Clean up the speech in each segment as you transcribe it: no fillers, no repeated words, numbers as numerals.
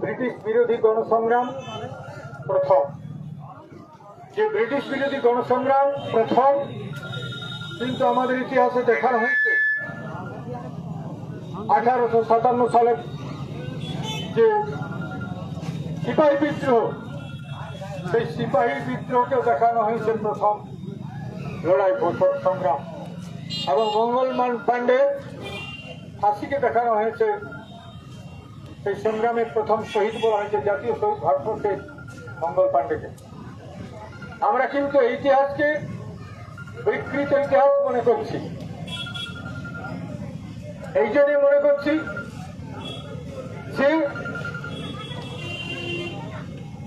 British বিরোধী গণসংগ্রাম প্রথম, যে ব্রিটিশ বিরোধী গণসংগ্রাম প্রথম, কিন্তু আমাদের ইতিহাসে দেখানো হয়েছে 1857 সালে যে সিপাহী বিদ্রোহ, সেই সিপাহী বিদ্রোহকেও দেখানো হয়েছে প্রথম লড়াই সংগ্রাম, এবং মঙ্গল পাণ্ডের ফাঁসিকে দেখানো হয়েছে সেই সংগ্রামের প্রথম শহীদ বলা হয়েছে, জাতীয় শহীদ ভারতবর্ষের মঙ্গল পাণ্ডেকে। আমরা কিন্তু এই ইতিহাসকে বিকৃত ইতিহাস মনে করছি। এই জন্যই মনে করছি যে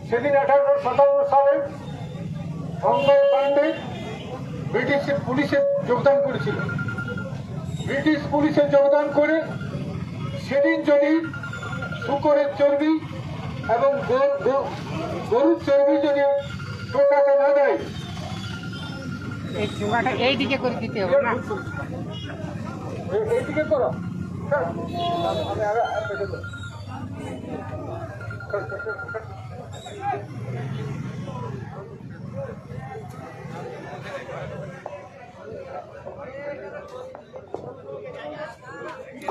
সেদিন 1857 সালে মঙ্গল পাণ্ডে ব্রিটিশ পুলিশে যোগদান করেছিল। ব্রিটিশ পুলিশে যোগদান করে সেদিন যদি শূকরের চর্বি এবং গরুর চর্বি যদি টোকাতে না দেয়, এই চুমাটা এইদিকে করে দিতে হবে না, এইদিকে করো।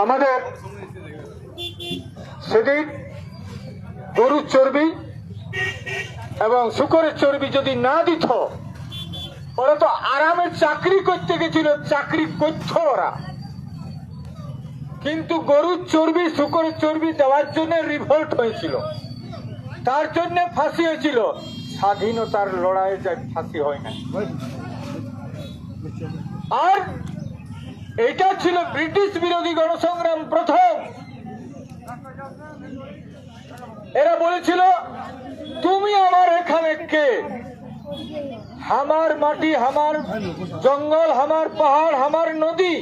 আমাদের সেদিন গরুর চর্বি এবং শূকরের চর্বি যদি না দিত, ওরা তো আরামে চাকরি করতে গেছিল, চাকরি করত ওরা, কিন্তু গরুর চর্বি শূকরের চর্বি দেওয়ার জন্য রিভোল্ট হয়েছিল, তার জন্য ফাঁসি হয়েছিল। স্বাধীনতার লড়াইয়ে যায় ফাঁসি হয় না। আর এটা ছিল ব্রিটিশ বিরোধী গণসংগ্রাম প্রথম। এরা বলেছিল, তুমি আমার এখানে কে? আমার মাটি, আমার জঙ্গল, আমার পাহাড়, আমার নদী,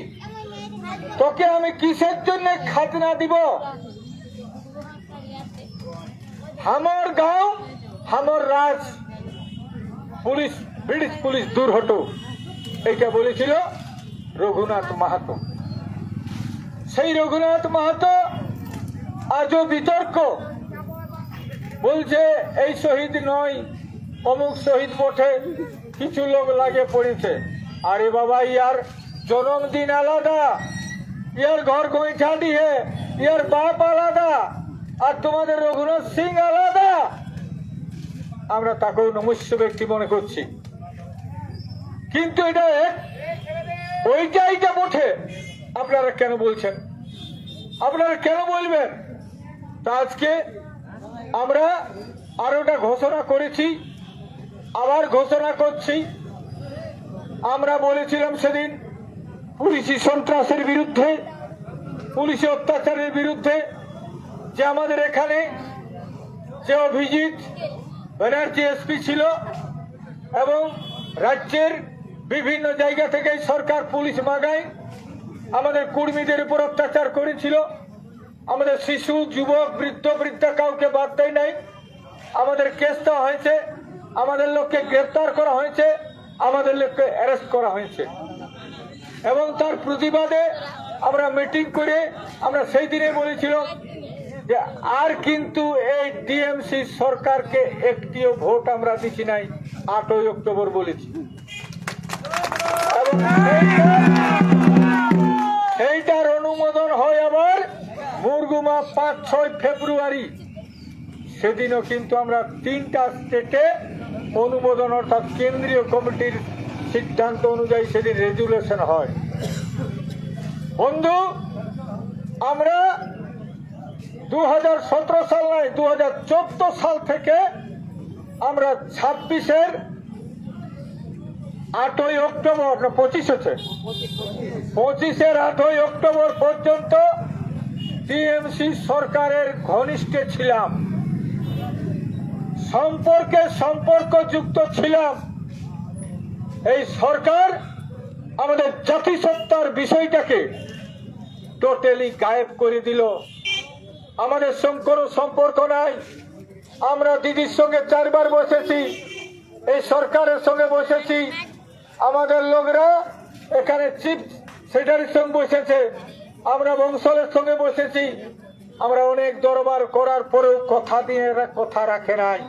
তোকে আমি কিসের জন্য খাজনা দিব? আমার গাঁও, আমার রাজ, পুলিশ, ব্রিটিশ পুলিশ দূর হটো, এইটা বলেছিল রঘুনাথ মাহাতো। সেই রঘুনাথ মাহাতো আজও বিতর্ক, বলছে এই শহীদ নয়, অমুক শহীদ বটে, কিছু লোক লাগে পড়েছে। আরে বাবা, ইয়ার জন্মদিন আলাদা, ইয়ার ঘর গোইঠা দিয়ে ইয়ার বাপ আলাদা, আর তোমাদের রঘুনাথ সিং আলাদা। আমরা তাকেও নমস্য ব্যক্তি মনে করছি, কিন্তু এটা ওইটা বটে। আপনারা কেন বলছেন? আপনারা কেন বলবেন? তা আজকে আমরা আরোটা ঘোষণা করেছি, আবার ঘোষণা করছি। আমরা বলেছিলাম সেদিন পুলিশি সন্ত্রাসের বিরুদ্ধে, পুলিশি অত্যাচারের বিরুদ্ধে, যে আমাদের এখানে যে অভিজিৎ ব্যানার্জি এসপি ছিল এবং রাজ্যের বিভিন্ন জায়গা থেকে সরকার পুলিশ মাগায় আমাদের কর্মীদের উপর অত্যাচার করেছিল। আমাদের শিশু, যুবক, বৃদ্ধ, বৃদ্ধা কাউকে বাদ দেয় নাই। আমাদের কেস দেওয়া হয়েছে, আমাদের লোককে গ্রেপ্তার করা হয়েছে, আমাদের লোককে অ্যারেস্ট করা হয়েছে। এবং তার প্রতিবাদে আমরা মিটিং করে আমরা সেই দিনে বলেছিলাম যে আর কিন্তু এই টিএমসি সরকারকে একটিও ভোট আমরা দিচ্ছি নাই, 8ই অক্টোবর বলেছি। এবং সেইটার অনুমোদন হয় আবার মুরগুমা 5-6 ফেব্রুয়ারি। সেদিনও কিন্তু আমরা 3টা স্টেটে অনুমোদন, অর্থাৎ কেন্দ্রীয় কমিটির সিদ্ধান্ত অনুযায়ী সেদিন রেজুলেশন হয়। বন্ধু, আমরা 2017 সাল নয়, 2014 সাল থেকে আমরা 26-এর 8ই অক্টোবর, না 25 হচ্ছে, 25-এর 8ই অক্টোবর পর্যন্ত টিএমসি সরকারের ঘনিষ্ঠে ছিলাম, সম্পর্কযুক্ত ছিলাম। এই সরকার আমাদের জাতিসত্তার বিষয়টাকে টোটালি গায়েব করে দিল। আমাদের সঙ্গে কোনো সম্পর্ক নাই। আমরা দিদির সঙ্গে 4 বার বসেছি, এই সরকারের সঙ্গে বসেছি, আমাদের লোকরা এখানে চিফ সেক্রেটারির সঙ্গে বসেছে, আমরা বংশলের সঙ্গে বসেছি, আমরা অনেক দরবার করার পরেও কথা দিয়ে এরা কথা রাখে নাই।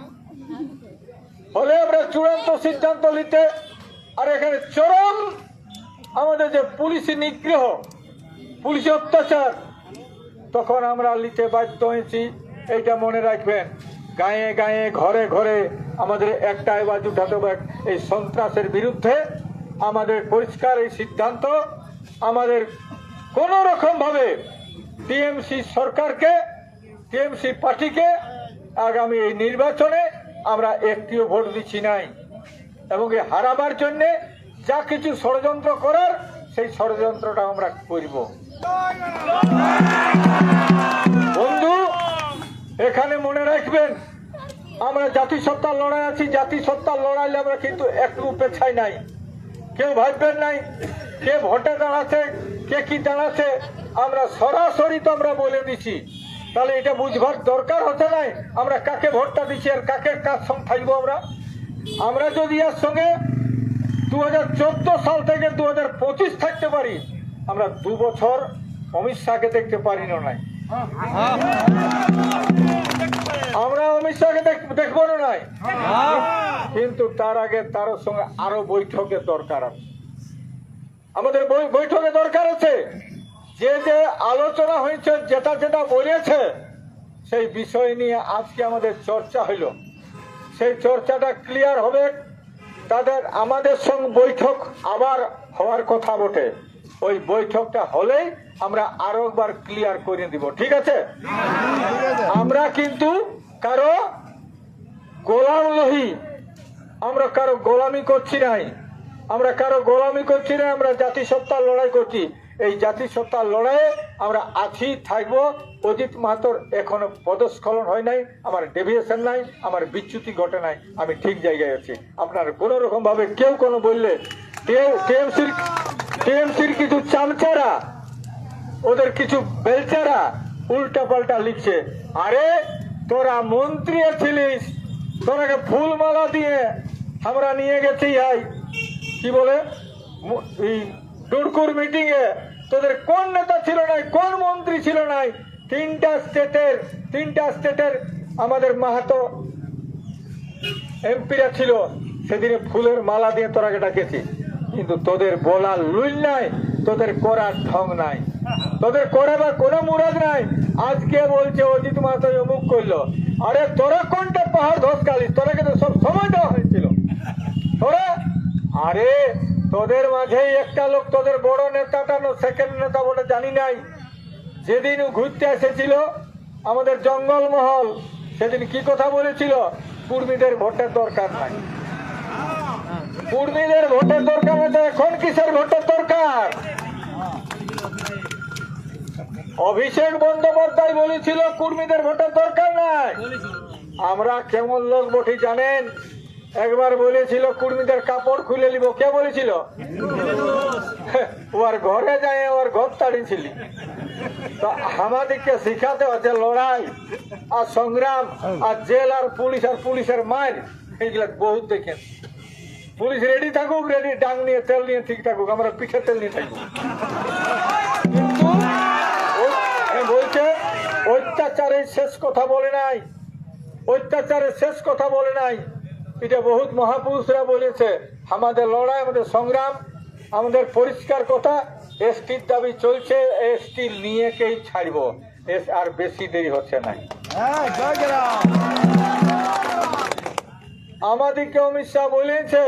হলে আমরা চূড়ান্ত সিদ্ধান্ত নিতে, আর এখানে চরম আমাদের যে পুলিশি নিগ্রহ, পুলিশি অত্যাচার, তখন আমরা নিতে বাধ্য হয়েছি। এইটা মনে রাখবেন, গায়ে গায়ে ঘরে ঘরে আমাদের একটা আওয়াজ উঠাতে হবে এই সন্ত্রাসের বিরুদ্ধে। আমাদের পরিষ্কার এই সিদ্ধান্ত, আমাদের কোনো রকম ভাবে টিএমসি সরকারকে, টিএমসি পার্টিকে আগামী এই নির্বাচনে আমরা একটিও ভোট দিচ্ছি নাই, এবং এই হারাবার জন্যে যা কিছু ষড়যন্ত্র করার সেই ষড়যন্ত্রটা আমরা করব। বন্ধু, এখানে মনে রাখবেন, আমরা জাতিসত্তার লড়াই আছি। জাতিসত্তার লড়াইলে আমরা কিন্তু একটু পেছাই নাই। কেউ ভাববেন নাই কে ভোটে দাঁড়াচ্ছে, কে কি দাঁড়াচ্ছে, আমরা সরাসরি তো আমরা বলে দিছি। তাহলে এটা বুঝবার দরকার হচ্ছে নাই আমরা কাকে ভোটটা দিচ্ছি আর কাকে কার সঙ্গে থাকবো। আমরা যদি এর সঙ্গে 2014 সাল থেকে 2025 থাকতে পারি, আমরা 2 বছর অমিত শাহকে দেখতে পারি না নাই, আমরা অমিত শাহকে দেখবো না নাই, কিন্তু তার আগে তার সঙ্গে আরো বৈঠকের দরকার আছে। আমাদের বৈঠকের দরকার আছে। যে যে আলোচনা হয়েছে, যেটা যেটা বলেছে, সেই বিষয় নিয়ে আজকে আমাদের চর্চা হইল। সেই চর্চাটা ক্লিয়ার হবে। তাদের আমাদের সঙ্গে বৈঠক আবার হওয়ার কথা বটে। ওই বৈঠকটা হলেই আমরা আরো একবার ক্লিয়ার করে দিব। ঠিক আছে? আমরা কিন্তু কারো গোলাম নহি, আমরা কারো গোলামি করছি নাই, আমরা কারো গোলামি করছি না। আমরা জাতিসত্তার লড়াই করছি। এই জাতিসত্তার লড়াইয়ে আমরা আছি, থাকবো। অজিত মাহাতোর এখনো পদস্খলন হয় নাই, আমার ডেভিয়েশন নাই, আমার বিচ্যুতি ঘটে নাই, আমি ঠিক জায়গায় আছি। আপনার কোনো রকম ভাবে কেউ কোনো বললে, টিএমসির কিছু চামচারা, ওদের কিছু বেলচারা উল্টা পাল্টা লিখছে। আরে তোরা মন্ত্রী ছিলিস, তোরাকে ফুলমালা দিয়ে আমরা নিয়ে গেছি কি বলে ডুরকুর মিটিং এ। তোদের কোন নেতা ছিল নাই, কোন মন্ত্রী ছিল নাই? তিনটা স্টেটের আমাদের মাহাতো এমপিরা ছিল। সেদিনে ফুলের মালা দিয়ে তোরাকে ডাকেছি, কিন্তু তোদের বলার লুইল নাই, তোদের করার ঢং নাই, তোদের করাবার কোনো মুরাদ নাই। আজকে বলছে অজিত মাহাতো অমুক করলো। আরে তোরা কোনটা পাহাড় ধসকালিস? তোরা কিন্তু সব সময় দেওয়া হয়েছিল। তোরা আরে তোদের মাঝেই একটা লোক, তোদের বড় নেতাটা সেকেন্ড নেতা বলে জানি নাই, যেদিন ঘুরতে এসেছিল আমাদের জঙ্গলমহল, সেদিন কি কথা বলেছিল? কুর্মীদের ভোটের দরকার নাই, কুর্মীদের ভোটের দরকার হয়েছে। এখন কিসের ভোটের দরকার? অভিষেক বন্দ্যোপাধ্যায় বলেছিল কুর্মীদের ভোটের দরকার নাই। আমরা কেমন লোক বটি জানেন? একবার বলেছিল কুর্মীদের কাপড় খুলে নিব। কে বলেছিল? ওর ঘরে যায়, ওর ঘর তাড়িয়েছিলি। তো আমাদেরকে শিখাতে হচ্ছে লড়াই আর সংগ্রাম আর জেল আর পুলিশের মার, এইগুলা বহুত দেখেন। পুলিশ রেডি থাকুক, রেডি ডাং নিয়ে তেল নিয়ে ঠিক থাকুক, আমরা পিঠে তেল নিয়ে থাকবো। কিন্তু বলছে অত্যাচারের শেষ কথা বলে নাই, অত্যাচারের শেষ কথা বলে নাই। এটা বহুত মহাপুরুষরা বলেছে। আমাদের লড়াই, আমাদের সংগ্রাম, আমাদের পরিষ্কার কথা, এসটির দাবি চলছে, এসটি নিয়ে কেই ছাড়ব, আর বেশি দেরি হচ্ছে না। আমাদেরকে অমিত শাহ বলেছে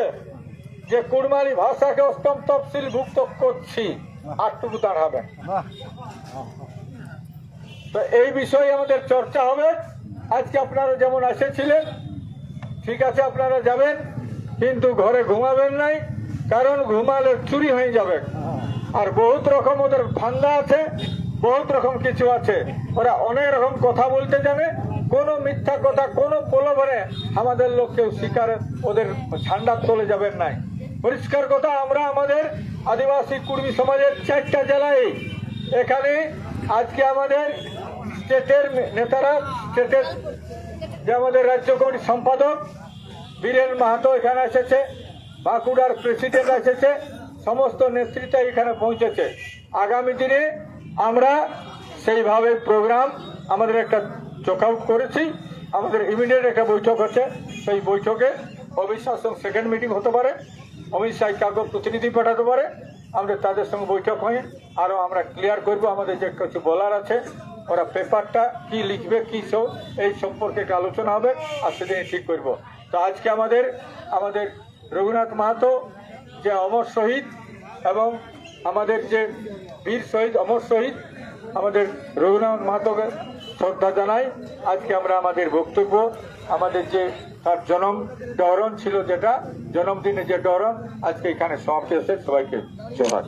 যে কুড়মালি ভাষাকে অষ্টম তফসিল ভুক্ত করছি, আটটুকু দাঁড়াবে। তো এই বিষয়ে আমাদের চর্চা হবে। আজকে আপনারা যেমন এসেছিলেন, ঠিক আছে, আপনারা যাবেন, কিন্তু ঘরে ঘুমাবেন নাই, কারণ ঘুমালে চুরি হয়ে যাবে। আর বহুত রকম ওদের ফান্দা আছে, বহুত রকম কিছু আছে। ওরা অনেক রকম কথা বলতে জানে, কোনো মিথ্যা কথা, কোনো প্রলোভনে আমাদের লোক কেউ শিকারে ওদের ঝান্ডার তলে যাবেন নাই। পরিষ্কার কথা, আমরা আমাদের আদিবাসী কুর্মী সমাজের 4টা জেলায় এখানে আজকে আমাদের স্টেটের নেতারা, স্টেটের যে আমাদের রাজ্য কমিটির সম্পাদক বীরেন মাহাতো এখানে এসেছে, বাঁকুড়ার প্রেসিডেন্ট এসেছে, সমস্ত নেতৃত্ব এখানে পৌঁছেছে। আগামী দিনে আমরা সেইভাবে প্রোগ্রাম আমাদের একটা চেক আউট করেছি, আমাদের ইমিডিয়েট একটা বৈঠক আছে, সেই বৈঠকে অমিত শাহর সঙ্গে সেকেন্ড মিটিং হতে পারে, অমিত শাহ কাগজ প্রতিনিধি পাঠাতে পারে, আমরা তাদের সঙ্গে বৈঠক হয়ে আরও আমরা ক্লিয়ার করব আমাদের যে কিছু বলার আছে, ওরা পেপারটা কি লিখবে কি সব এই সম্পর্কে একটা আলোচনা হবে আর সেদিন ঠিক করব। তো আজকে আমাদের রঘুনাথ মাহাতো যে অমর শহীদ এবং আমাদের যে বীর শহীদ অমর শহীদ আমাদের রঘুনাথ মাহাতোকে শ্রদ্ধা জানাই। আজকে আমরা আমাদের বক্তব্য আমাদের যে তার জন্ম ডহরণ ছিল, যেটা জন্মদিনে যে ডহরণ আজকে এখানে সমাপ্তি হচ্ছে। সবাইকে জোহার।